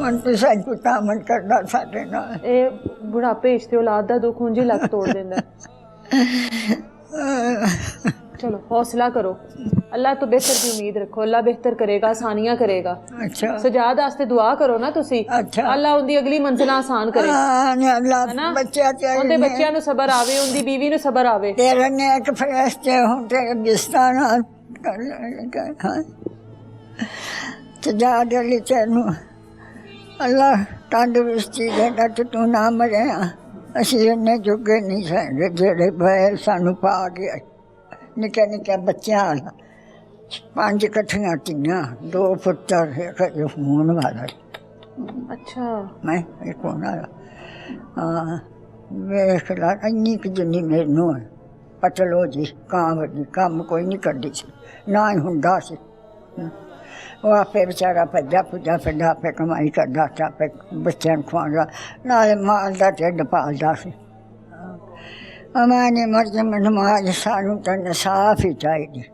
मन तो सच कुत्ता मन करदा साडे नाल ਇਹ ਬੁਢਾਪੇ ਵਿੱਚ ਤੇ ਔਲਾਦ ਦਾ ਦੁੱਖ ਉਂਝ ਹੀ ਲੱਕ ਤੋੜ ਦਿੰਦਾ। चलो हौसला करो, अल्लाह तो बेहतर की उम्मीद रखो, अल्लाह बेहतर करेगा, आसानियां करेगा। अच्छा सजाद वास्ते दुआ करो ना तुसी, अच्छा अल्लाह उनकी अगली मंजिल आसान करे, अल्लाह है ना? बच्चा उनके बच्चों नु सबर आवे, उनकी बीवी नु सबर आवे। तेरे नेक फरिश्ते हों तेरे बिस्तर हाँ सजाद अली तेनू अल्लाह तंदुरुस्ती देगा तो तू ना मरिया। असीं इन्ने जुगे नहीं सहे जेड़े बैल सानू पा गया निक्के निक्के बच्चों वाला 5 कट्ठियां तियां 2 पुत्तर एक होने वाला। अच्छा मैं एक होने वाला हाँ वेख ला इन्नी क जिन्नी मैनू है पटलो जी कां वड्डी कम कोई नहीं करदी सी ना ही हुंदा सी। वो आपे बेचारा भज्जा भुज्जा फिरदा आपे कमाई करदा आपे बच्चों खुआंदा नाले माल दा ढिड पालदा सी। अमानी मर्ज़ नमाज सानू तो इंसाफ ही चाहिए।